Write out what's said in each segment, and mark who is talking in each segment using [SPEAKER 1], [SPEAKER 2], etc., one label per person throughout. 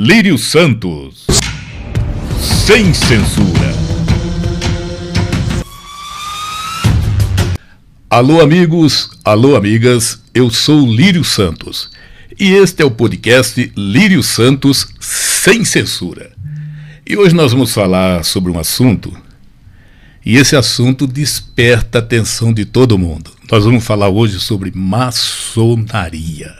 [SPEAKER 1] Lírio Santos. Sem censura. Alô amigos, alô amigas, eu sou Lírio Santos e este é o podcast Lírio Santos Sem Censura. E hoje nós vamos falar sobre um assunto, e esse assunto desperta a atenção de todo mundo. Nós vamos falar hoje sobre maçonaria.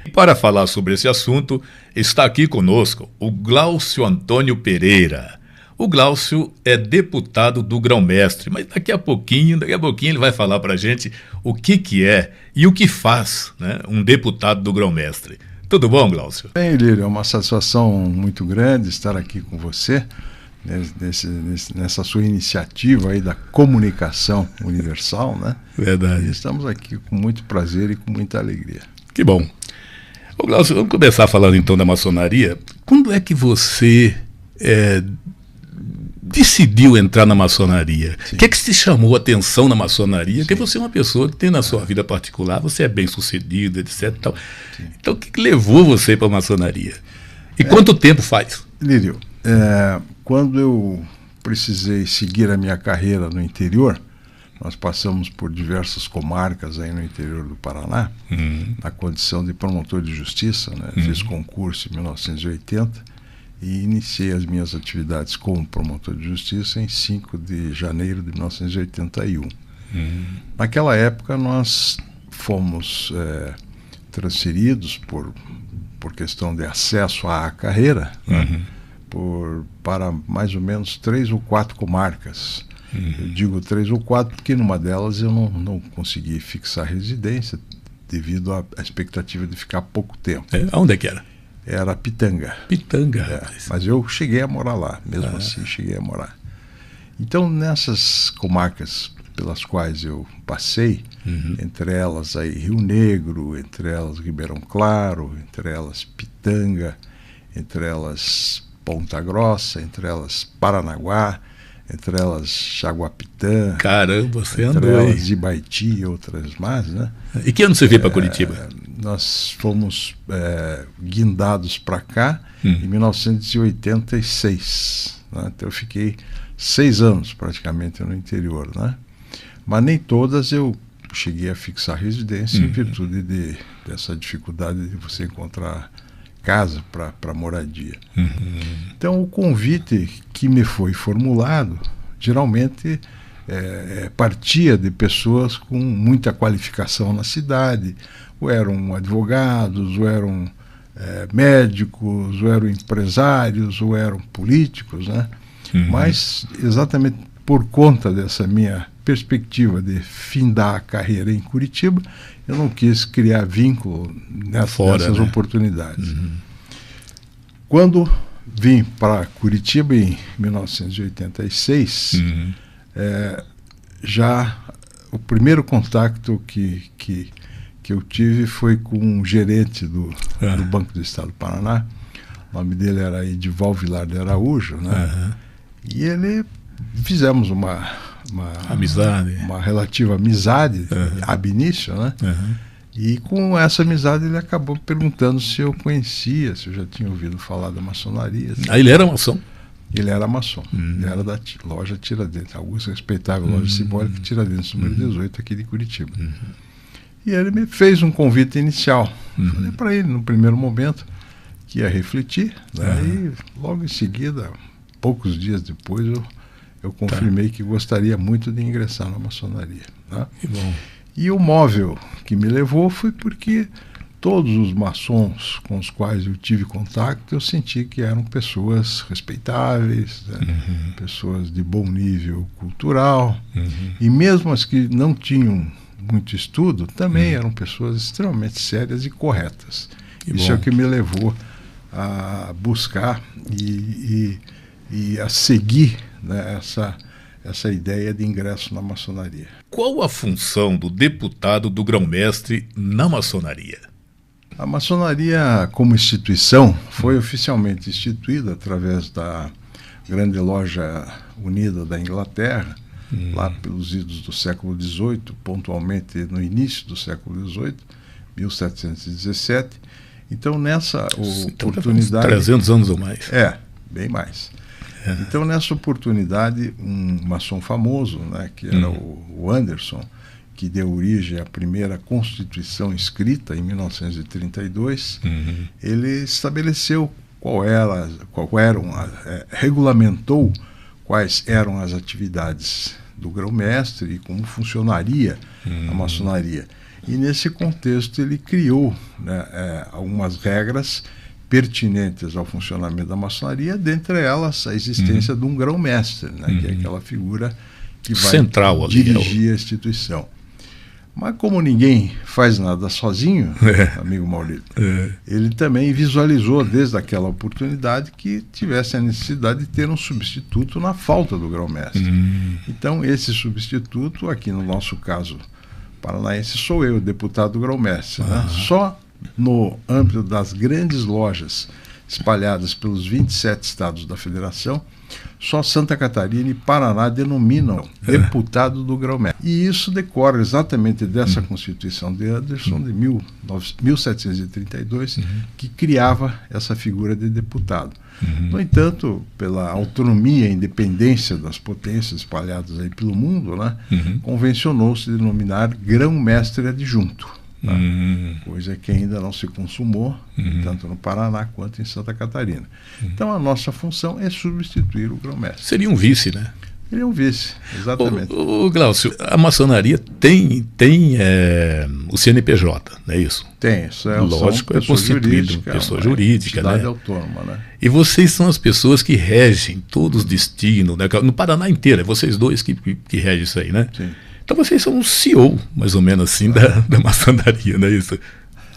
[SPEAKER 1] E para falar sobre esse assunto, está aqui conosco o Glaucio Antônio Pereira. O Glaucio é deputado do Grão-Mestre, mas daqui a pouquinho ele vai falar para a gente o que é e o que faz, né, um deputado do Grão-Mestre. Tudo bom, Glaucio?
[SPEAKER 2] Bem, Lírio, é uma satisfação muito grande estar aqui com você, nessa sua iniciativa aí da comunicação universal, né?
[SPEAKER 1] Verdade.
[SPEAKER 2] E estamos aqui com muito prazer e com muita alegria.
[SPEAKER 1] Que bom. Ô, Glaucio, vamos começar falando então da maçonaria. Quando é que você decidiu entrar na maçonaria? O que é que te chamou a atenção na maçonaria? Porque você é uma pessoa que tem na sua vida particular, você é bem sucedido, etc. Tal. Então o que levou você para a maçonaria? E quanto tempo faz?
[SPEAKER 2] Lírio, quando eu precisei seguir a minha carreira no interior, nós passamos por diversas comarcas aí no interior do Paraná, na condição de promotor de justiça, né? Fiz concurso em 1980 e iniciei as minhas atividades como promotor de justiça em 5 de janeiro de 1981. Naquela época nós fomos transferidos por questão de acesso à carreira, né? Para mais ou menos 3 ou 4 comarcas. Eu digo 3 ou 4 porque numa delas eu não consegui fixar residência devido à expectativa de ficar pouco tempo.
[SPEAKER 1] Onde é que era?
[SPEAKER 2] Era Pitanga.
[SPEAKER 1] Pitanga.
[SPEAKER 2] Mas eu cheguei a morar lá, mesmo assim cheguei a morar. Então nessas comarcas pelas quais eu passei, entre elas aí Rio Negro, entre elas Ribeirão Claro, entre elas Pitanga, entre elas Ponta Grossa, entre elas Paranaguá, entre elas Jaguapitã.
[SPEAKER 1] Caramba, você
[SPEAKER 2] entre
[SPEAKER 1] andou
[SPEAKER 2] elas
[SPEAKER 1] aí.
[SPEAKER 2] Ibaiti e outras mais, né?
[SPEAKER 1] E que ano você veio para Curitiba?
[SPEAKER 2] Nós fomos guindados para cá em 1986, né? Então eu fiquei 6 anos praticamente no interior, né? Mas nem todas eu cheguei a fixar residência em virtude dessa dificuldade de você encontrar casa para moradia. Então o convite que me foi formulado geralmente partia de pessoas com muita qualificação na cidade, ou eram advogados, ou eram médicos, ou eram empresários, ou eram políticos, né? Mas exatamente por conta dessa minha perspectiva de findar a carreira em Curitiba, eu não quis criar vínculo nessas oportunidades. Quando vim para Curitiba em 1986, já o primeiro contato que eu tive foi com um gerente do Banco do Estado do Paraná. O nome dele era Edival Vilar de Araújo, né? E ele fizemos uma
[SPEAKER 1] amizade,
[SPEAKER 2] uma relativa amizade ab início, né? E com essa amizade ele acabou perguntando se eu conhecia, se eu já tinha ouvido falar da maçonaria.
[SPEAKER 1] Ele era maçom?
[SPEAKER 2] Ele era maçom, ele era da loja Tiradentes, Augusto respeitável loja simbólica Tiradentes, número 18 aqui de Curitiba. E ele me fez um convite inicial. Falei para ele no primeiro momento que ia refletir, né? E logo em seguida, poucos dias depois, eu confirmei que gostaria muito de ingressar na maçonaria. Tá?
[SPEAKER 1] Que bom.
[SPEAKER 2] E o móvel que me levou foi porque todos os maçons com os quais eu tive contato, eu senti que eram pessoas respeitáveis, né? Pessoas de bom nível cultural, e mesmo as que não tinham muito estudo, também eram pessoas extremamente sérias e corretas. Isso é o que me levou a buscar e a seguir, né, essa ideia de ingresso na maçonaria.
[SPEAKER 1] Qual a função do deputado do Grão-Mestre na maçonaria?
[SPEAKER 2] A maçonaria, como instituição, foi oficialmente instituída através da Grande Loja Unida da Inglaterra, lá pelos idos do século XVIII, pontualmente no início do século XVIII, 1717, Então, nessa
[SPEAKER 1] Então,
[SPEAKER 2] oportunidade...
[SPEAKER 1] 300 anos ou mais.
[SPEAKER 2] Bem mais. Então, nessa oportunidade, um maçom famoso, né, que era o Anderson, que deu origem à primeira Constituição escrita em 1932, ele estabeleceu regulamentou quais eram as atividades do grão-mestre e como funcionaria a maçonaria. E nesse contexto ele criou, né, algumas regras pertinentes ao funcionamento da maçonaria, dentre elas a existência de um grão-mestre, né, que é aquela figura que vai
[SPEAKER 1] central
[SPEAKER 2] dirigir a instituição. Mas como ninguém faz nada sozinho, amigo Maurício, ele também visualizou desde aquela oportunidade que tivesse a necessidade de ter um substituto na falta do grão-mestre. Então esse substituto, aqui no nosso caso paranaense, sou eu, deputado grão-mestre. Né? Só no âmbito das grandes lojas espalhadas pelos 27 estados da federação, só Santa Catarina e Paraná denominam deputado do grão-mestre. E isso decorre exatamente dessa Constituição de Anderson, de 1732, que criava essa figura de deputado. No entanto, pela autonomia e independência das potências espalhadas aí pelo mundo, né, convencionou-se denominar grão-mestre adjunto. Coisa que ainda não se consumou, tanto no Paraná quanto em Santa Catarina. Então a nossa função é substituir o grão-mestre.
[SPEAKER 1] Seria um vice, né?
[SPEAKER 2] Seria um vice, exatamente.
[SPEAKER 1] Ô Glaucio, a maçonaria tem o CNPJ, não é isso?
[SPEAKER 2] Tem, isso é,
[SPEAKER 1] lógico, é constituído pessoa jurídica, né?
[SPEAKER 2] Entidade autônoma, né?
[SPEAKER 1] E vocês são as pessoas que regem todos os destinos, né? No Paraná inteiro, é vocês dois que regem isso aí, né?
[SPEAKER 2] Sim.
[SPEAKER 1] Então vocês são um CEO, mais ou menos assim, da maçonaria, não é isso?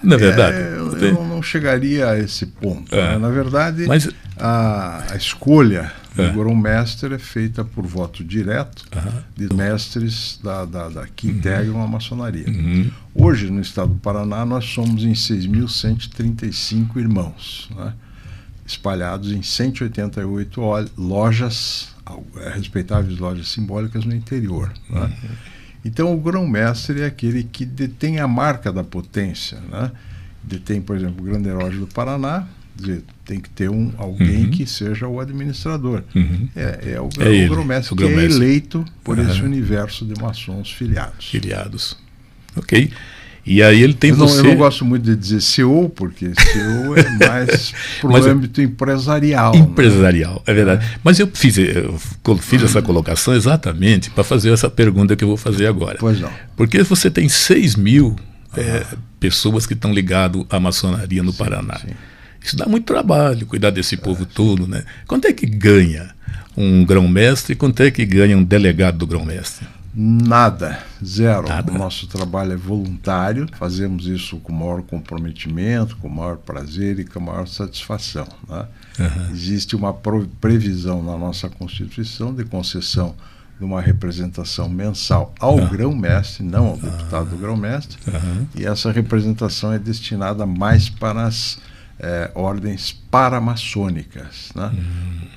[SPEAKER 1] Não é verdade?
[SPEAKER 2] Eu não chegaria a esse ponto. Né? Na verdade, a escolha do grão-mestre é feita por voto direto de mestres que integram a maçonaria. Hoje, no estado do Paraná, nós somos em 6.135 irmãos, né? Espalhados em 188 lojas, respeitáveis lojas simbólicas no interior. Né? Então, o grão-mestre é aquele que detém a marca da potência. Né? Detém, por exemplo, o Grande Herói do Paraná, tem que ter alguém que seja o administrador. É o grão-mestre que é eleito por esse universo de maçons filiados.
[SPEAKER 1] Ok. E aí ele tem
[SPEAKER 2] eu não gosto muito de dizer CEO, porque CEO é mais para o âmbito empresarial.
[SPEAKER 1] Empresarial,
[SPEAKER 2] né?
[SPEAKER 1] É verdade. Mas eu fiz essa colocação exatamente para fazer essa pergunta que eu vou fazer agora.
[SPEAKER 2] Pois não.
[SPEAKER 1] Porque você tem 6.000 pessoas que estão ligadas à maçonaria no Paraná.
[SPEAKER 2] Sim.
[SPEAKER 1] Isso dá muito trabalho, cuidar desse povo todo, né? Quanto é que ganha um grão-mestre e quanto é que ganha um delegado do grão-mestre?
[SPEAKER 2] Nada, zero. O nosso trabalho é voluntário, fazemos isso com o maior comprometimento, com o maior prazer e com a maior satisfação. Né? Existe uma previsão na nossa Constituição de concessão de uma representação mensal ao grão-mestre, não ao deputado do grão-mestre, e essa representação é destinada mais para as ordens paramaçônicas. Né?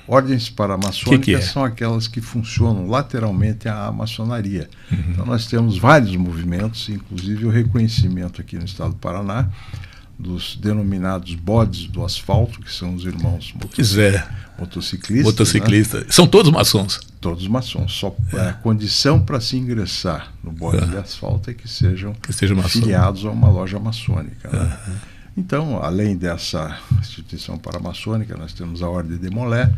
[SPEAKER 2] Ordens paramaçônicas são aquelas que funcionam lateralmente à maçonaria. Então nós temos vários movimentos, inclusive o reconhecimento aqui no estado do Paraná dos denominados bodes do asfalto, que são os irmãos motociclistas.
[SPEAKER 1] Né? São todos maçons?
[SPEAKER 2] Todos maçons. Só a condição para se ingressar no bode de asfalto é que sejam filiados a uma loja maçônica. Né? Então, além dessa instituição paramaçônica, nós temos a Ordem de Molé,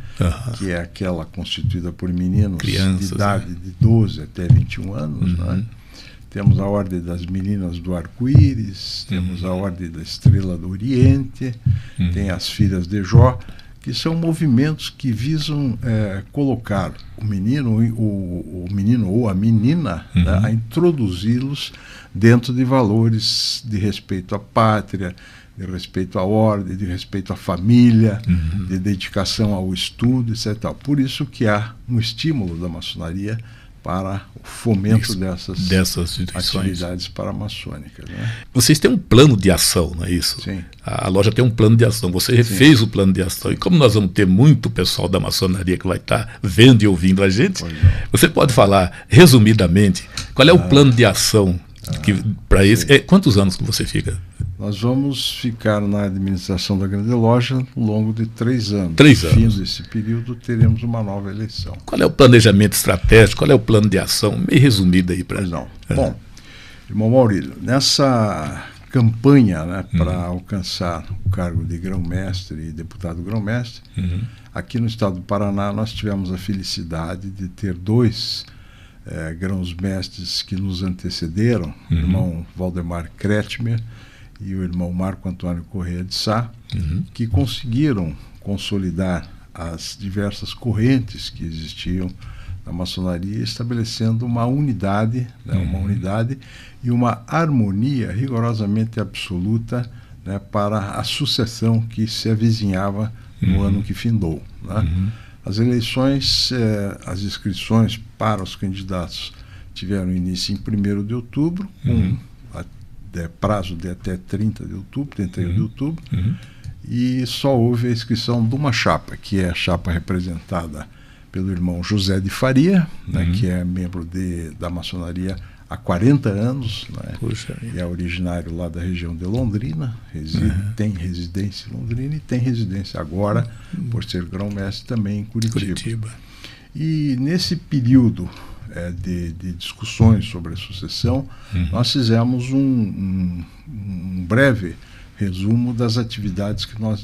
[SPEAKER 2] que é aquela constituída por meninos de idade de 12 até 21 anos. Né? Temos a Ordem das Meninas do Arco-Íris, temos a Ordem da Estrela do Oriente, tem as Filhas de Jó, que são movimentos que visam colocar o menino ou a menina, né, a introduzi-los dentro de valores de respeito à pátria, de respeito à ordem, de respeito à família, de dedicação ao estudo, etc. Por isso que há um estímulo da maçonaria para o fomento dessas atividades paramaçônicas. Né?
[SPEAKER 1] Vocês têm um plano de ação, não é isso?
[SPEAKER 2] Sim.
[SPEAKER 1] A loja tem um plano de ação, você refez o plano de ação. E como nós vamos ter muito pessoal da maçonaria que vai estar vendo e ouvindo a gente, você pode falar, resumidamente, qual é o plano de ação para esse... quantos anos que você fica?
[SPEAKER 2] Nós vamos ficar na administração da Grande Loja ao longo de 3 anos.
[SPEAKER 1] 3 anos.
[SPEAKER 2] No fim desse período, teremos uma nova eleição.
[SPEAKER 1] Qual é o planejamento estratégico? Qual é o plano de ação? Meio resumido aí para...
[SPEAKER 2] Pois não. Bom, irmão Maurílio, nessa campanha, né, para alcançar o cargo de grão-mestre e deputado grão-mestre, aqui no estado do Paraná nós tivemos a felicidade de ter 2 grãos-mestres que nos antecederam, o irmão Valdemar Kretschmer e o irmão Marco Antônio Correia de Sá, que conseguiram consolidar as diversas correntes que existiam na maçonaria, estabelecendo uma unidade, né, uma unidade e uma harmonia rigorosamente absoluta, né, para a sucessão que se avizinhava no ano que findou, né. As eleições, as inscrições para os candidatos tiveram início em 1º de outubro, com prazo de até 31 de outubro, e só houve a inscrição de uma chapa, que é a chapa representada pelo irmão José de Faria, né, que é membro da maçonaria há 40 anos, né, e é originário lá da região de Londrina, tem residência em Londrina e tem residência agora, por ser grão-mestre, também em Curitiba. E nesse período de discussões sobre a sucessão, nós fizemos um breve resumo das atividades que nós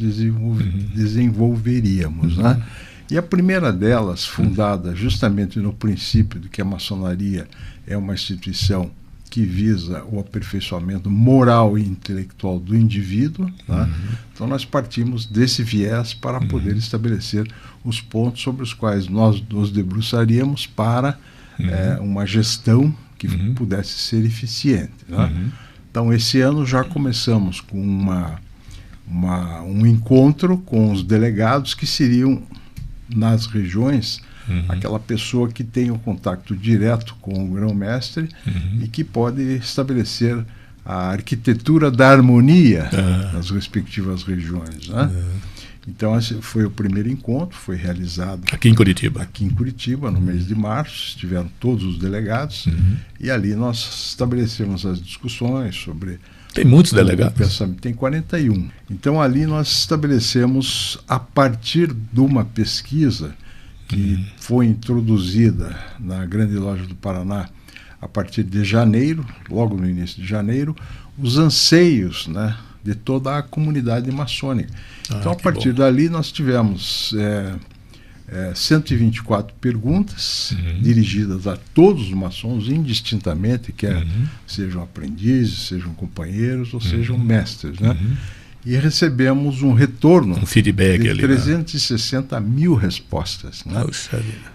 [SPEAKER 2] desenvolveríamos, né? E a primeira delas, fundada justamente no princípio de que a maçonaria é uma instituição que visa o aperfeiçoamento moral e intelectual do indivíduo, né? Então nós partimos desse viés para poder estabelecer os pontos sobre os quais nós nos debruçaríamos para uma gestão que pudesse ser eficiente, né? Então esse ano já começamos com um encontro com os delegados, que seriam nas regiões aquela pessoa que tem o contato direto com o grão-mestre e que pode estabelecer a arquitetura da harmonia nas respectivas regiões, né? Então esse foi o primeiro encontro, foi realizado
[SPEAKER 1] aqui em Curitiba.
[SPEAKER 2] Aqui em Curitiba, no mês de março, estiveram todos os delegados e ali nós estabelecemos as discussões sobre...
[SPEAKER 1] Tem muitos delegados?
[SPEAKER 2] Tem 41. Então ali nós estabelecemos, a partir de uma pesquisa que foi introduzida na Grande Loja do Paraná a partir de janeiro, logo no início de janeiro, os anseios, né, de toda a comunidade maçônica. Então a partir dali nós tivemos 124 perguntas dirigidas a todos os maçons, indistintamente, quer sejam aprendizes, sejam companheiros ou sejam mestres, né? E recebemos um retorno,
[SPEAKER 1] um feedback
[SPEAKER 2] de
[SPEAKER 1] ali,
[SPEAKER 2] 360 mil respostas, né?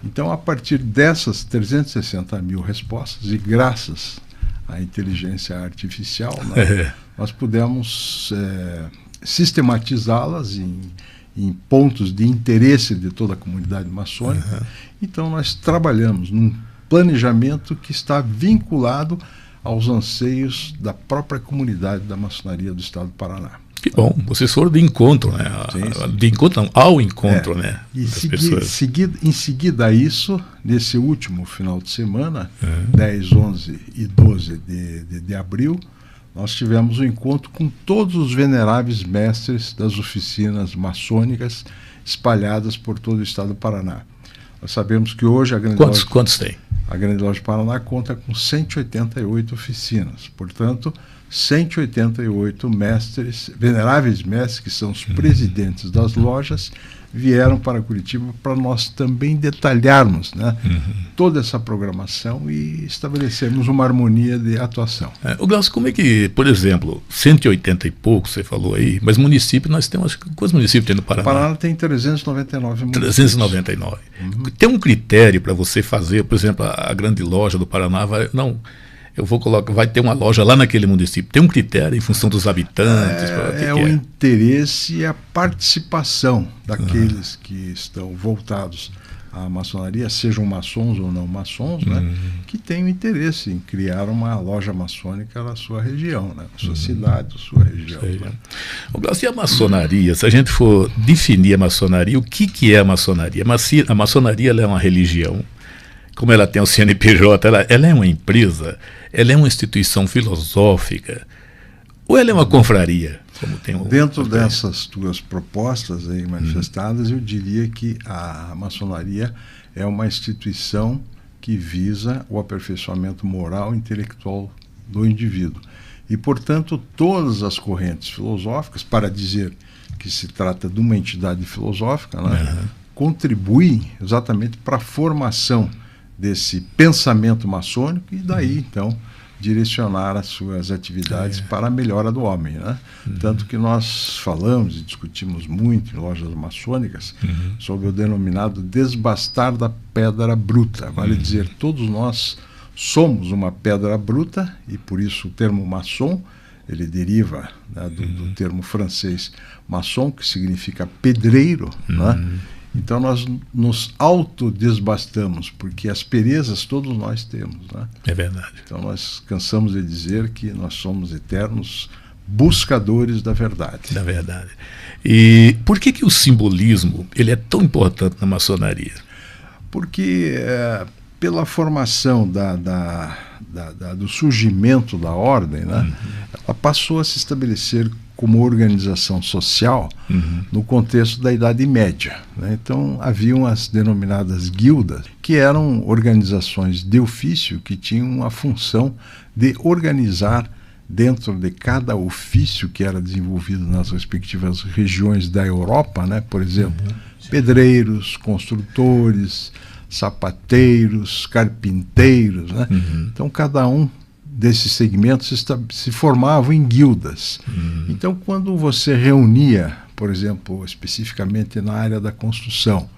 [SPEAKER 2] Então a partir dessas 360 mil respostas, e graças à inteligência artificial, né, nós pudemos sistematizá-las em pontos de interesse de toda a comunidade maçônica. Então nós trabalhamos num planejamento que está vinculado aos anseios da própria comunidade da maçonaria do estado do Paraná.
[SPEAKER 1] Que bom, vocês foram de encontro, né? De encontro não, ao encontro, né?
[SPEAKER 2] E em seguida a isso, nesse último final de semana, 10, 11 e 12 de abril, nós tivemos um encontro com todos os veneráveis mestres das oficinas maçônicas espalhadas por todo o estado do Paraná. Nós sabemos que hoje a Grande Loja...
[SPEAKER 1] Quantos tem?
[SPEAKER 2] A Grande Loja do Paraná conta com 188 oficinas. Portanto, 188 mestres, veneráveis mestres, que são os presidentes das lojas, vieram para Curitiba para nós também detalharmos, né, toda essa programação e estabelecermos uma harmonia de atuação.
[SPEAKER 1] O Glaucio, como é que, por exemplo, 180 e pouco, você falou aí, mas município nós temos, acho que quantos municípios tem no Paraná?
[SPEAKER 2] O Paraná tem 399 municípios.
[SPEAKER 1] 399. Tem um critério para você fazer, por exemplo, a Grande Loja do Paraná vai ter uma loja lá naquele município. Tem um critério em função dos habitantes?
[SPEAKER 2] O interesse e a participação daqueles que estão voltados à maçonaria, sejam maçons ou não maçons, né, que têm o interesse em criar uma loja maçônica na sua região, né, na sua cidade, na sua região. Né.
[SPEAKER 1] E a maçonaria, se a gente for definir a maçonaria, o que é a maçonaria? A maçonaria ela é uma religião. Como ela tem o CNPJ, ela é uma empresa, ela é uma instituição filosófica. Ou ela é uma confraria? Como tem
[SPEAKER 2] Dentro dessas tuas propostas aí manifestadas, eu diria que a maçonaria é uma instituição que visa o aperfeiçoamento moral e intelectual do indivíduo. E, portanto, todas as correntes filosóficas, para dizer que se trata de uma entidade filosófica, né, contribuem exatamente para a formação desse pensamento maçônico e daí, então, direcionar as suas atividades para a melhora do homem, né? Tanto que nós falamos e discutimos muito em lojas maçônicas sobre o denominado desbastar da pedra bruta. Vale dizer, todos nós somos uma pedra bruta e por isso o termo maçom, ele deriva, né, do termo francês maçon, que significa pedreiro, né? Então nós nos autodesbastamos, porque asperezas todos nós temos, né?
[SPEAKER 1] É verdade.
[SPEAKER 2] Então nós cansamos de dizer que nós somos eternos buscadores da verdade.
[SPEAKER 1] Da verdade. E por que o simbolismo ele é tão importante na maçonaria?
[SPEAKER 2] Porque pela formação do surgimento da ordem, né, ela passou a se estabelecer como organização social no contexto da Idade Média, né? Então haviam as denominadas guildas, que eram organizações de ofício que tinham a função de organizar dentro de cada ofício que era desenvolvido nas respectivas regiões da Europa, né? Por exemplo, pedreiros, construtores, sapateiros, carpinteiros, né? Então cada um desses segmentos se formavam em guildas. Então, quando você reunia, por exemplo, especificamente na área da construção,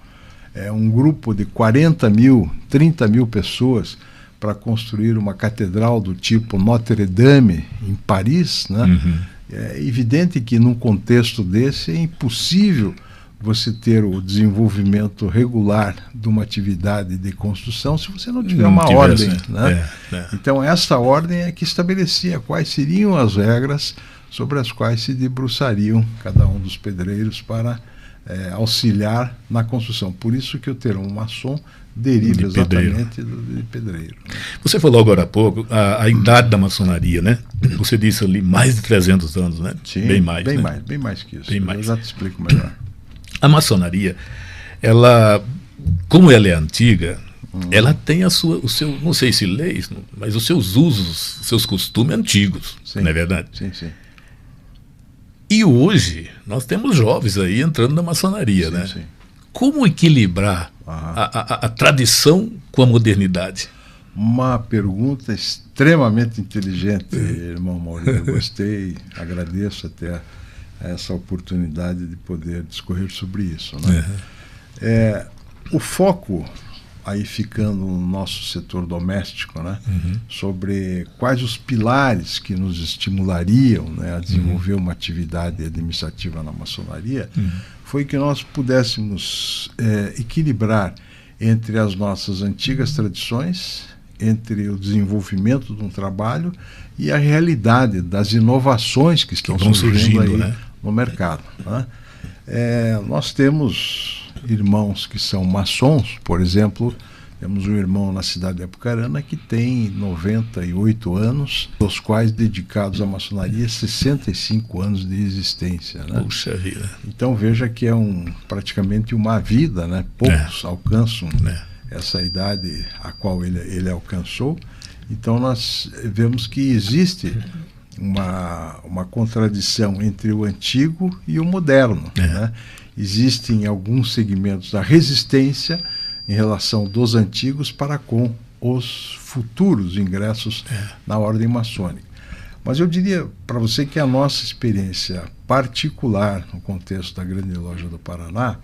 [SPEAKER 2] um grupo de 40 mil, 30 mil pessoas para construir uma catedral do tipo Notre Dame em Paris, né? É evidente que num contexto desse é impossível você ter o desenvolvimento regular de uma atividade de construção se você não tiver uma ordem, né? Então essa ordem é que estabelecia quais seriam as regras sobre as quais se debruçariam cada um dos pedreiros para auxiliar na construção. Por isso que o termo maçom deriva exatamente de pedreiro.
[SPEAKER 1] Você falou agora há pouco a idade da maçonaria, né? Você disse ali mais de 300 anos, né?
[SPEAKER 2] Sim,
[SPEAKER 1] bem mais
[SPEAKER 2] que isso.
[SPEAKER 1] Bem mais.
[SPEAKER 2] Eu já te explico melhor.
[SPEAKER 1] A maçonaria, ela, como ela é antiga, ela tem o seu, não sei se leis, mas os seus usos, seus costumes antigos,
[SPEAKER 2] sim,
[SPEAKER 1] não é verdade?
[SPEAKER 2] Sim, sim.
[SPEAKER 1] E hoje nós temos jovens aí entrando na maçonaria,
[SPEAKER 2] sim,
[SPEAKER 1] né?
[SPEAKER 2] Sim.
[SPEAKER 1] Como equilibrar a tradição com a modernidade?
[SPEAKER 2] Uma pergunta extremamente inteligente, irmão Maurício. Eu gostei, agradeço até essa oportunidade de poder discorrer sobre isso, né? O foco aí ficando no nosso setor doméstico, né, sobre quais os pilares que nos estimulariam, né, a desenvolver uma atividade administrativa na maçonaria, foi que nós pudéssemos equilibrar entre as nossas antigas tradições, entre o desenvolvimento de um trabalho e a realidade das inovações que estão surgindo aí, né, no mercado, né? Nós temos irmãos que são maçons, por exemplo, temos um irmão na cidade de Apucarana que tem 98 anos, dos quais dedicados à maçonaria 65 anos de existência, né?
[SPEAKER 1] Puxa vida.
[SPEAKER 2] Então veja que é praticamente uma vida, né? Poucos alcançam essa idade a qual ele alcançou. Então nós vemos que existe uma contradição entre o antigo e o moderno, né? Existem alguns segmentos da resistência em relação dos antigos para com os futuros ingressos na ordem maçônica. Mas eu diria para você que a nossa experiência particular no contexto da Grande Loja do Paraná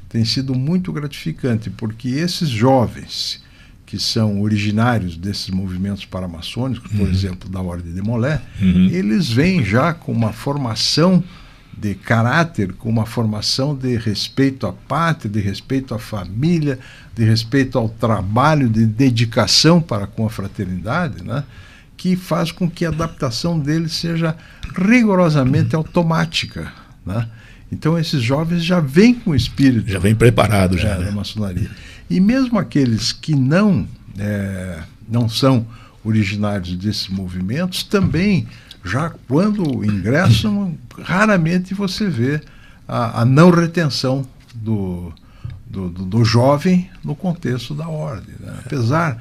[SPEAKER 2] tem sido muito gratificante, porque esses jovens que são originários desses movimentos paramaçônicos, por exemplo, da Ordem de Molé, eles vêm já com uma formação de caráter, com uma formação de respeito à pátria, de respeito à família, de respeito ao trabalho, de dedicação para com a fraternidade, né, que faz com que a adaptação deles seja rigorosamente automática, né? Então esses jovens já vêm com o espírito,
[SPEAKER 1] já vêm preparados
[SPEAKER 2] da maçonaria. E mesmo aqueles que não são originários desses movimentos também, já quando ingressam, raramente você vê a não retenção do jovem no contexto da ordem, né? Apesar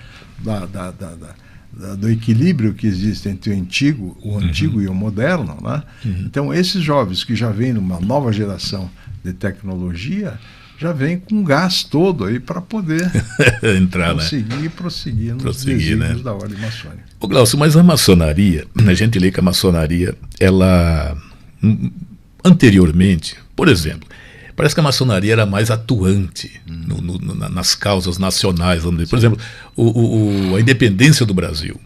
[SPEAKER 2] do equilíbrio que existe entre o antigo e o moderno, né? Então esses jovens que já vêm numa nova geração de tecnologia já vêm com o gás todo aí para poder
[SPEAKER 1] entrar,
[SPEAKER 2] conseguir, né? Prosseguir nos desígnios, né, da ordem maçônica.
[SPEAKER 1] Ô Glaucio, mas a maçonaria, a gente lê que a maçonaria, ela anteriormente, por exemplo, parece que a maçonaria era mais atuante nas causas nacionais, vamos dizer. Por exemplo, a independência do Brasil.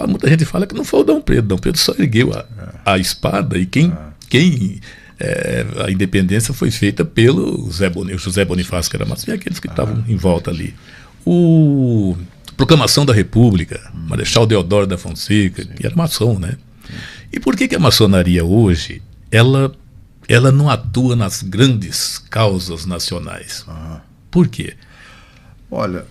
[SPEAKER 1] Muita gente fala que não foi o Dom Pedro. Dom Pedro só ergueu a espada e a independência foi feita pelo José Bonifácio, que era maçom, e aqueles que estavam em volta ali. Proclamação da República, Marechal Deodoro da Fonseca, que era maçom, né? E por que a maçonaria hoje, ela não atua nas grandes causas nacionais? Por quê?
[SPEAKER 2] Olha,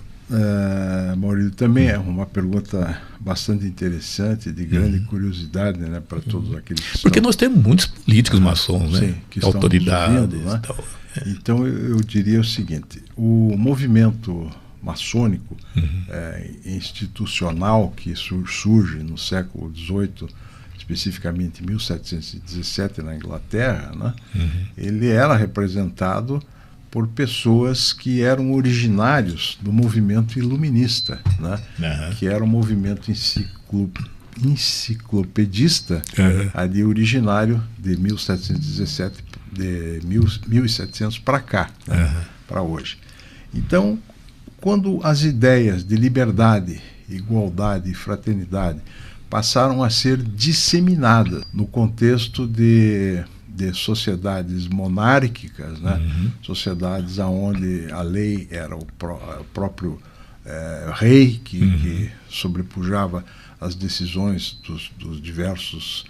[SPEAKER 2] Maurício, também é uma pergunta bastante interessante, de grande curiosidade, né, para todos aqueles que
[SPEAKER 1] Porque nós temos muitos políticos maçons, né?
[SPEAKER 2] Sim, que
[SPEAKER 1] autoridades
[SPEAKER 2] ouvindo, né?
[SPEAKER 1] e tal.
[SPEAKER 2] Então eu diria o seguinte: o movimento maçônico institucional que surge no século XVIII, especificamente em 1717 na Inglaterra, né? Ele era representado por pessoas que eram originários do movimento iluminista, né? Que era um movimento enciclopedista, ali originário de 1717, de 1700 para cá, né? Para hoje. Então, quando as ideias de liberdade, igualdade e fraternidade passaram a ser disseminadas no contexto de sociedades monárquicas, né? Sociedades onde a lei era o próprio rei que sobrepujava as decisões dos diversos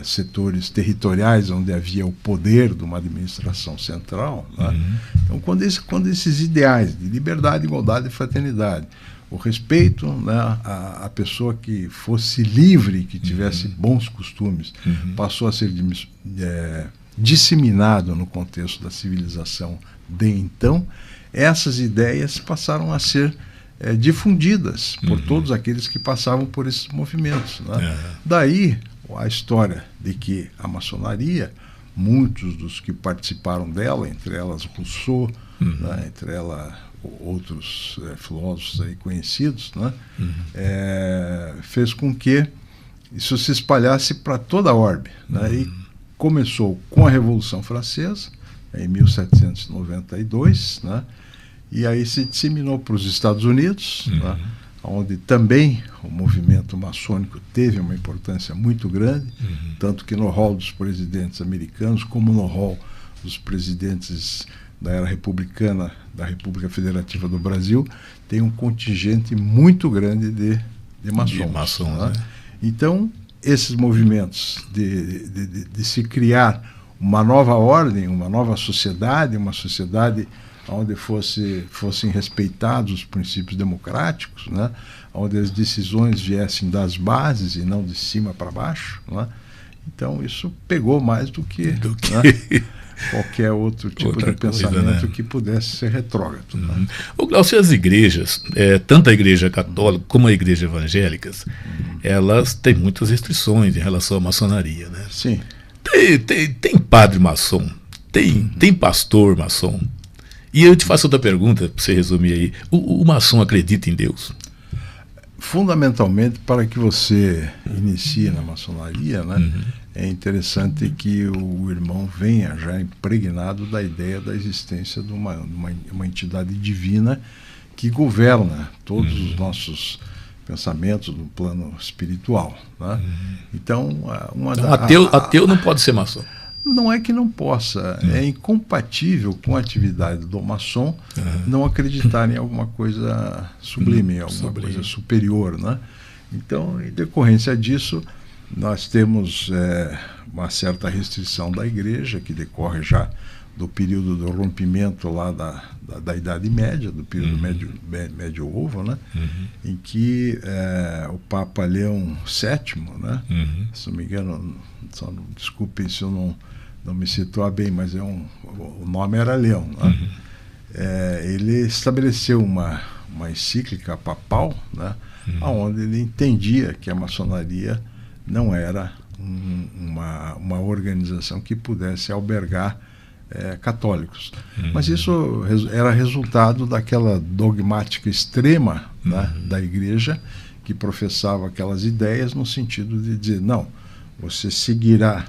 [SPEAKER 2] setores territoriais onde havia o poder de uma administração central, né? Então, quando esses ideais de liberdade, igualdade e fraternidade, o respeito, né, a pessoa que fosse livre, que tivesse bons costumes, passou a ser disseminado no contexto da civilização de então, essas ideias passaram a ser difundidas por todos aqueles que passavam por esses movimentos, né? Daí a história de que a maçonaria, muitos dos que participaram dela, entre elas Rousseau, né, entre elas outros filósofos aí conhecidos, né, fez com que isso se espalhasse para toda a orbe, né, e começou com a Revolução Francesa, em 1792, né, e aí se disseminou para os Estados Unidos, né, onde também o movimento maçônico teve uma importância muito grande, tanto que no rol dos presidentes americanos, como no rol dos presidentes da era republicana, da República Federativa do Brasil, tem um contingente muito grande de maçons. Né? Então, esses movimentos de se criar uma nova ordem, uma nova sociedade, uma sociedade onde fossem respeitados os princípios democráticos, né? Onde as decisões viessem das bases e não de cima para baixo, né? Então isso pegou mais do que né? Qualquer outro tipo de pensamento, né, que pudesse ser retrógrado. Né?
[SPEAKER 1] O Glaucio, as igrejas, tanto a igreja católica como a igreja evangélicas, elas têm muitas restrições em relação à maçonaria, né?
[SPEAKER 2] Sim.
[SPEAKER 1] Tem padre maçom, tem pastor maçom. E eu te faço outra pergunta, para você resumir aí. O maçom acredita em Deus?
[SPEAKER 2] Fundamentalmente, para que você inicie na maçonaria, né, é interessante que o irmão venha já impregnado da ideia da existência de uma entidade divina que governa todos os nossos pensamentos no plano espiritual. Né? Então,
[SPEAKER 1] ateu não pode ser maçom.
[SPEAKER 2] Não é que não possa, é incompatível com a atividade do maçom não acreditar em alguma coisa sublime, alguma coisa superior, né? Então, em decorrência disso, nós temos uma certa restrição da igreja, que decorre já do período do rompimento lá da Idade Média, do período médio-ovo, né? Em que o Papa Leão VII, né? Se não me engano, desculpem se eu não me situar bem, mas o nome era Leão, né? Ele estabeleceu uma encíclica papal, né? Onde ele entendia que a maçonaria não era uma organização que pudesse albergar católicos. Mas isso era resultado daquela dogmática extrema, né, da igreja, que professava aquelas ideias no sentido de dizer, não, você seguirá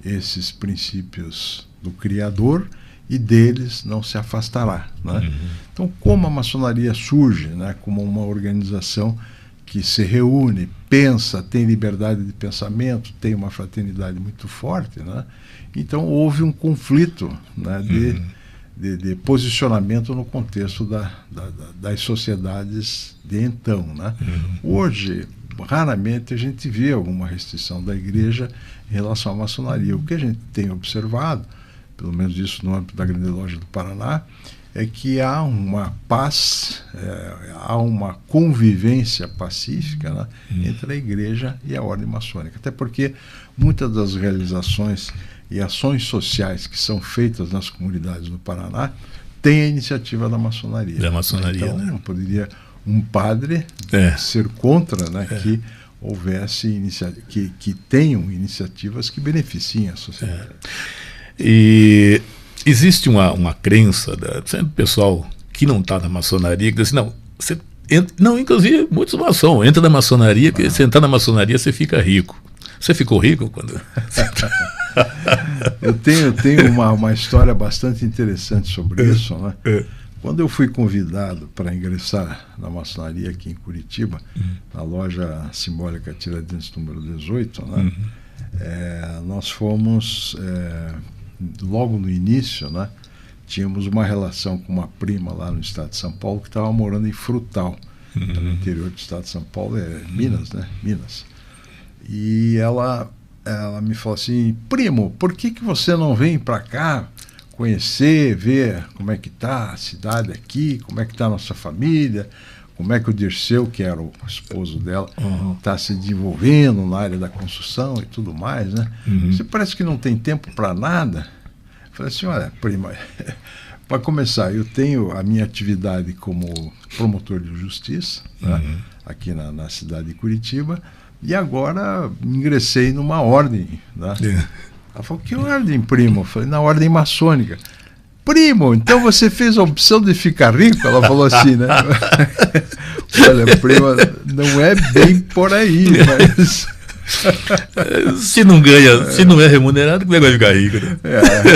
[SPEAKER 2] esses princípios do Criador e deles não se afastará, né? Então, como a maçonaria surge, né, como uma organização que se reúne, pensa, tem liberdade de pensamento, tem uma fraternidade muito forte, né? Então houve um conflito, né, de posicionamento no contexto das sociedades de então, né? Hoje, raramente a gente vê alguma restrição da igreja em relação à maçonaria. O que a gente tem observado, pelo menos isso no âmbito da Grande Loja do Paraná, é que há uma paz, há uma convivência pacífica, né, entre a igreja e a ordem maçônica. Até porque muitas das realizações e ações sociais que são feitas nas comunidades do Paraná têm a iniciativa da maçonaria.
[SPEAKER 1] Da maçonaria,
[SPEAKER 2] então,
[SPEAKER 1] né?
[SPEAKER 2] não poderia um padre ser contra, né, que houvesse que tenham iniciativas que beneficiem a sociedade.
[SPEAKER 1] E existe uma crença do pessoal que não está na maçonaria, que diz assim, não, você entra, não, inclusive muitos maçom, entra na maçonaria, porque se entrar na maçonaria você fica rico. Você ficou rico quando...
[SPEAKER 2] Eu tenho uma história bastante interessante sobre isso, né? Quando eu fui convidado para ingressar na maçonaria aqui em Curitiba, na loja simbólica Tiradentes número 18, né? Nós fomos, logo no início, né? Tínhamos uma relação com uma prima lá no estado de São Paulo que estava morando em Frutal, no interior do estado de São Paulo, Minas, né? Minas. E ela me falou assim, primo, por que você não vem para cá conhecer, ver como é que está a cidade aqui, como é que está a nossa família, como é que o Dirceu, que era o esposo dela, está se desenvolvendo na área da construção e tudo mais, né? Você parece que não tem tempo para nada. Eu falei assim, olha, prima, para começar, eu tenho a minha atividade como promotor de justiça, né, aqui na cidade de Curitiba, e agora ingressei numa ordem, né? Ela falou, que ordem, primo? Eu falei, na ordem maçônica. Primo, então você fez a opção de ficar rico? Ela falou assim, né? Olha, prima, não é bem por aí, mas...
[SPEAKER 1] Se não ganha, se não é remunerado, como é que vai ficar rico? Né?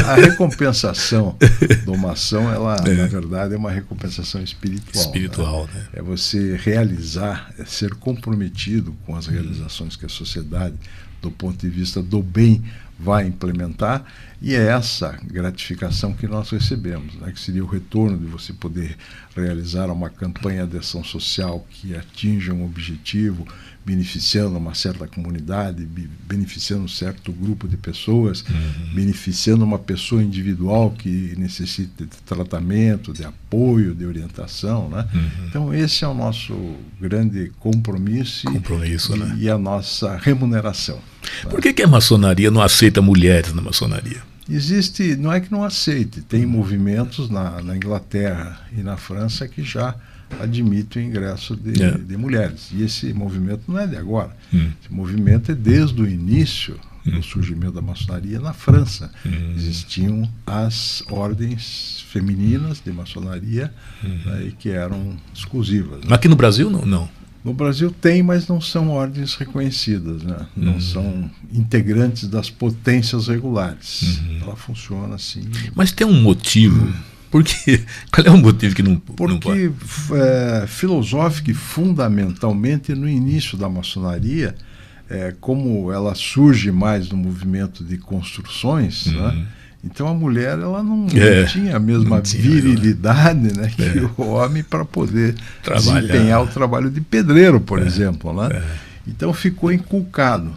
[SPEAKER 2] A recompensação do maçom, ela, na verdade, é uma recompensação espiritual.
[SPEAKER 1] Espiritual, né?
[SPEAKER 2] É você realizar, ser comprometido com as realizações que a sociedade, do ponto de vista do bem, vai implementar, e é essa gratificação que nós recebemos, né? Que seria o retorno de você poder realizar uma campanha de ação social que atinja um objetivo, beneficiando uma certa comunidade, beneficiando um certo grupo de pessoas, beneficiando uma pessoa individual que necessita de tratamento, de apoio, de orientação, né? Então esse é o nosso grande compromisso
[SPEAKER 1] né?
[SPEAKER 2] E a nossa remuneração. Tá?
[SPEAKER 1] Por que a maçonaria não aceita mulheres na maçonaria?
[SPEAKER 2] Existe, não é que não aceite, tem movimentos na Inglaterra e na França que já admite o ingresso de mulheres. E esse movimento não é de agora. Esse movimento é desde o início do surgimento da maçonaria na França. Existiam as ordens femininas de maçonaria, né, que eram exclusivas.
[SPEAKER 1] Mas aqui no Brasil não?
[SPEAKER 2] No Brasil tem, mas não são ordens reconhecidas, né? Não são integrantes das potências regulares. Ela funciona assim.
[SPEAKER 1] Mas tem um motivo... Porque, qual é o motivo que não pode?
[SPEAKER 2] Porque, filosófico e fundamentalmente, no início da maçonaria, como ela surge mais no movimento de construções, né? Então a mulher ela não tinha a mesma virilidade, né, que o homem para poder desempenhar o trabalho de pedreiro, por exemplo, né? Então ficou inculcado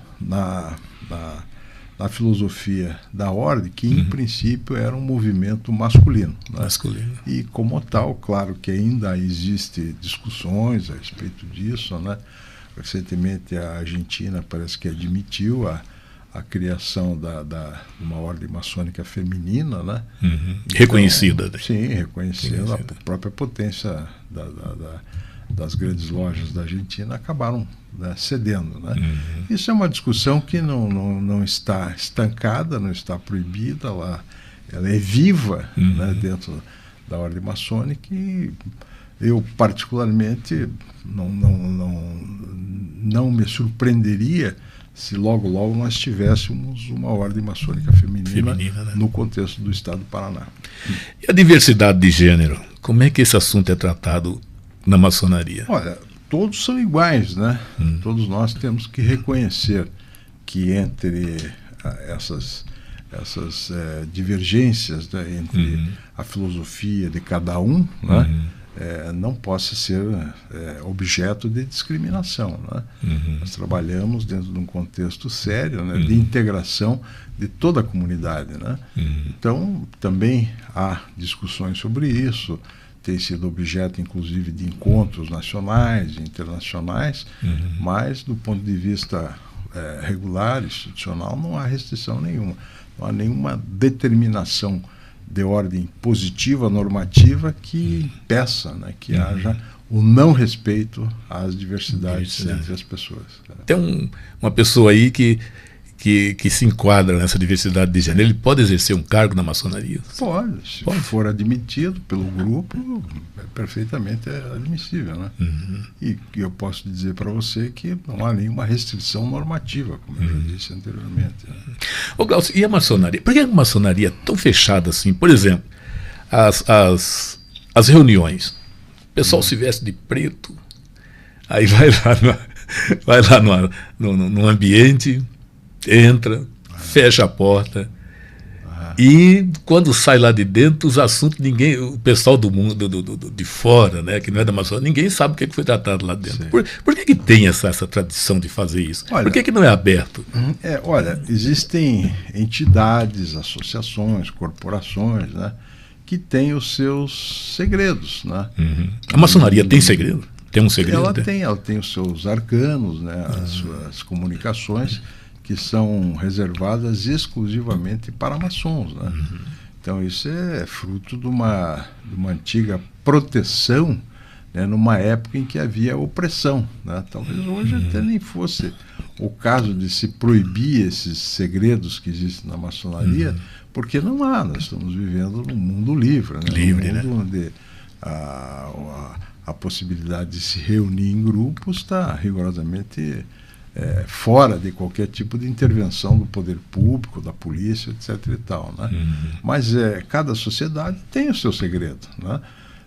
[SPEAKER 2] na filosofia da ordem, que em princípio era um movimento masculino, né?
[SPEAKER 1] Masculino.
[SPEAKER 2] E como tal, claro que ainda existem discussões a respeito disso, né? Recentemente a Argentina parece que admitiu a criação de uma ordem maçônica feminina, né?
[SPEAKER 1] Reconhecida.
[SPEAKER 2] Então, sim, reconhecendo a própria potência das grandes lojas da Argentina, acabaram, né, cedendo, né? Isso é uma discussão que não está estancada, não está proibida, ela é viva, né, dentro da ordem maçônica, e eu particularmente não me surpreenderia se logo nós tivéssemos uma ordem maçônica feminina, né, no contexto do estado do Paraná.
[SPEAKER 1] E a diversidade de gênero, como é que esse assunto é tratado na maçonaria?
[SPEAKER 2] Olha, todos são iguais, né? Todos nós temos que reconhecer que entre essas divergências, né, entre a filosofia de cada um, né, não possa ser objeto de discriminação, né? Nós trabalhamos dentro de um contexto sério, né, de integração de toda a comunidade, né? Então, também há discussões sobre isso, tem sido objeto, inclusive, de encontros nacionais e internacionais, mas, do ponto de vista regular, institucional, não há restrição nenhuma, não há nenhuma determinação de ordem positiva, normativa, que impeça, né, que haja o não respeito às diversidades entre as pessoas.
[SPEAKER 1] Tem uma pessoa aí que se enquadra nessa diversidade de gênero, ele pode exercer um cargo na maçonaria?
[SPEAKER 2] Pode, se for admitido pelo grupo, é perfeitamente admissível, né? E eu posso dizer para você que não há nenhuma restrição normativa, como eu já disse anteriormente. Né?
[SPEAKER 1] Ô Glaucio, e a maçonaria? Por que a maçonaria é tão fechada assim? Por exemplo, as reuniões, o pessoal se veste de preto, aí vai lá no ambiente, entra, fecha a porta, e quando sai lá de dentro, os assuntos, o pessoal do mundo de fora, né, que não é da maçonaria, ninguém sabe o que foi tratado lá dentro. Por que tem essa tradição de fazer isso? Olha, por que não é aberto?
[SPEAKER 2] Olha, existem entidades, associações, corporações, né, que têm os seus segredos, né?
[SPEAKER 1] A maçonaria tem segredo? Tem um segredo?
[SPEAKER 2] Ela tem os seus arcanos, né, as suas comunicações, que são reservadas exclusivamente para maçons, né? Então isso é fruto de uma antiga proteção, né, numa época em que havia opressão, né? Talvez hoje até nem fosse o caso de se proibir esses segredos que existem na maçonaria, porque não há, nós estamos vivendo num mundo livre, né? Num mundo onde a possibilidade de se reunir em grupos está rigorosamente fora de qualquer tipo de intervenção do poder público, da polícia, etc. e tal, né? Mas cada sociedade tem o seu segredo, né?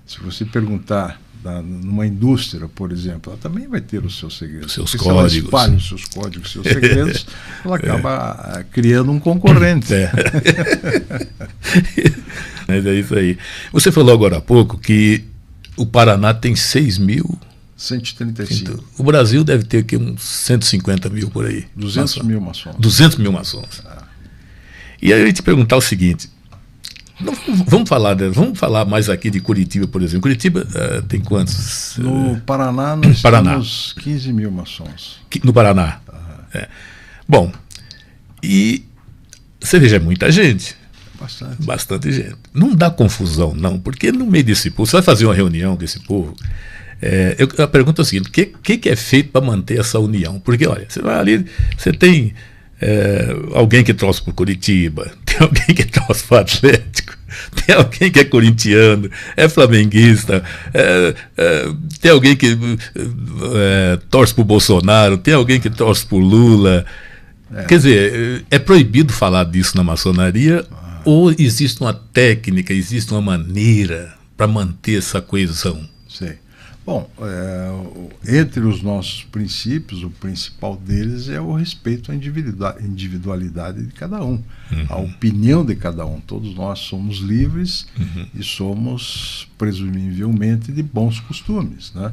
[SPEAKER 2] Se você perguntar numa indústria, por exemplo, ela também vai ter os seus segredos.
[SPEAKER 1] Seus
[SPEAKER 2] códigos.
[SPEAKER 1] Se
[SPEAKER 2] ela espalha os seus códigos, os seus segredos, ela acaba criando um concorrente.
[SPEAKER 1] Mas é isso aí. Você falou agora há pouco que o Paraná tem 6.000...
[SPEAKER 2] 135.
[SPEAKER 1] O Brasil deve ter aqui uns 150 mil por aí.
[SPEAKER 2] 200 mil maçons.
[SPEAKER 1] 200 mil maçons. E aí eu ia te perguntar o seguinte, vamos falar mais aqui de Curitiba, por exemplo. Curitiba tem quantos?
[SPEAKER 2] No Paraná nós temos 15 mil maçons.
[SPEAKER 1] No Paraná? Bom, e você veja, é muita gente. Bastante gente. Não dá confusão, não, porque no meio desse povo, você vai fazer uma reunião desse povo, eu pergunto o seguinte, o que é feito para manter essa união? Porque, olha, você vai ali, você tem alguém que torce por Curitiba, tem alguém que torce para o Atlético, tem alguém que é corintiano, é flamenguista, tem alguém que torce por Bolsonaro, tem alguém que torce por Lula. Quer dizer, é proibido falar disso na maçonaria ou existe uma técnica, existe uma maneira para manter essa coesão?
[SPEAKER 2] Sim. Bom, entre os nossos princípios, o principal deles é o respeito à individualidade de cada um, a opinião de cada um. Todos nós somos livres e somos, presumivelmente, de bons costumes, né?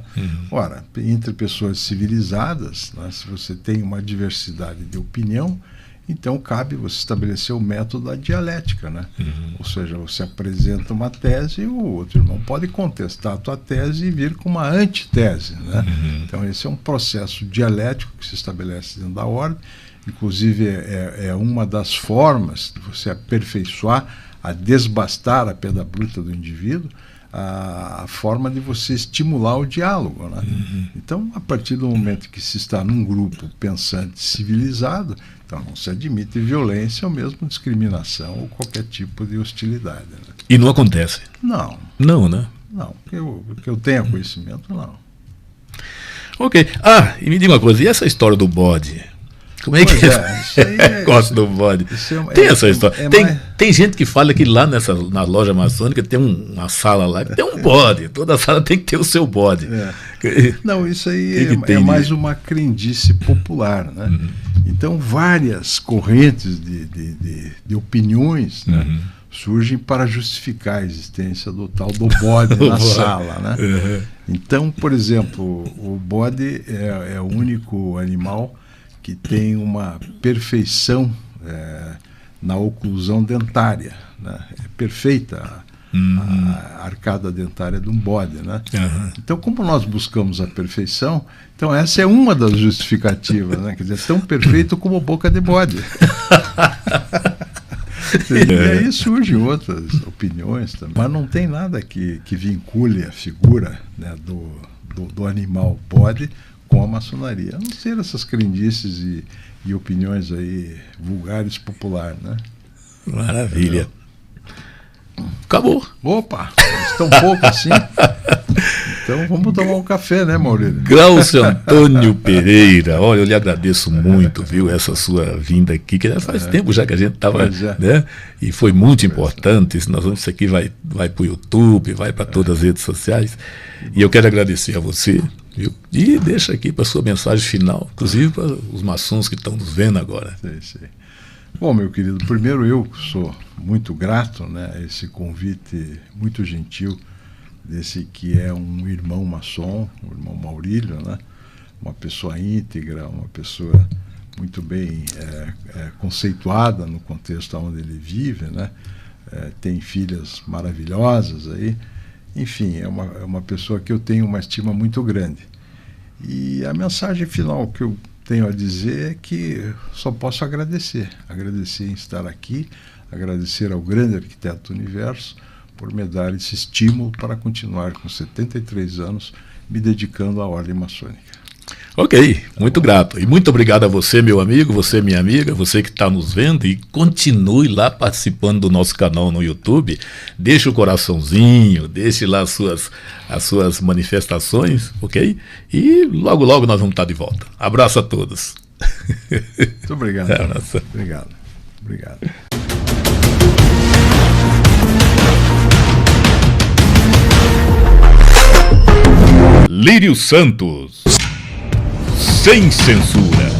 [SPEAKER 2] Ora, entre pessoas civilizadas, né, se você tem uma diversidade de opinião, Então cabe você estabelecer o método da dialética, né? Ou seja, você apresenta uma tese e o outro irmão pode contestar a tua tese e vir com uma antitese, né? Então esse é um processo dialético que se estabelece dentro da ordem. Inclusive é uma das formas de você aperfeiçoar, a desbastar a pedra bruta do indivíduo, a forma de você estimular o diálogo, né? Então, a partir do momento que se está num grupo pensante civilizado, então não se admite violência ou mesmo discriminação ou qualquer tipo de hostilidade, né?
[SPEAKER 1] E não acontece?
[SPEAKER 2] Não.
[SPEAKER 1] Não, né?
[SPEAKER 2] Não, que eu tenha conhecimento, não.
[SPEAKER 1] Ok. E me diga uma coisa, e essa história do bode? Como é que
[SPEAKER 2] isso aí
[SPEAKER 1] gosto do bode? Tem essa história. Tem gente que fala que lá na loja maçônica tem uma sala lá que tem um bode. Toda sala tem que ter o seu bode.
[SPEAKER 2] Não, isso aí é mais uma crendice popular, né? Então várias correntes de opiniões, né, surgem para justificar a existência do tal do bode na sala, né? Então, por exemplo, o bode é o único animal que tem uma perfeição na oclusão dentária, né? É perfeita a arcada dentária de um bode, né? Então, como nós buscamos a perfeição, então essa é uma das justificativas, né? Quer dizer, tão perfeito como boca de bode. E aí surgem outras opiniões também, mas não tem nada que vincule a figura, né, do animal bode com a maçonaria, a não ser essas crendices e opiniões aí vulgares popular, né?
[SPEAKER 1] Maravilha. Acabou.
[SPEAKER 2] Opa, mas tão pouco assim. Então vamos tomar um café, né, Maurílio?
[SPEAKER 1] Glaucio Antônio Pereira, olha, eu lhe agradeço muito, viu, essa sua vinda aqui, que já faz tempo já que a gente estava, né? E foi muito importante. Isso aqui vai para o YouTube, vai para todas as redes sociais. E eu quero agradecer a você, viu? E deixa aqui para a sua mensagem final, inclusive para os maçons que estão nos vendo agora.
[SPEAKER 2] Sei. Bom, meu querido, primeiro eu sou muito grato, né, a esse convite muito gentil desse que é um irmão maçom, o irmão Maurílio, né, uma pessoa íntegra, uma pessoa muito bem conceituada no contexto onde ele vive, né, tem filhas maravilhosas aí, enfim, é uma pessoa que eu tenho uma estima muito grande. E a mensagem final que eu tenho a dizer é que só posso agradecer em estar aqui, agradecer ao grande arquiteto do universo por me dar esse estímulo para continuar com 73 anos me dedicando à ordem maçônica.
[SPEAKER 1] Ok, muito grato. E muito obrigado a você, meu amigo, você, minha amiga, você que está nos vendo, e continue lá participando do nosso canal no YouTube. Deixe o coraçãozinho, deixe lá as suas manifestações, ok? E logo, logo nós vamos estar de volta. Abraço a todos.
[SPEAKER 2] Muito obrigado. Obrigado.
[SPEAKER 1] Lírio Santos, sem censura.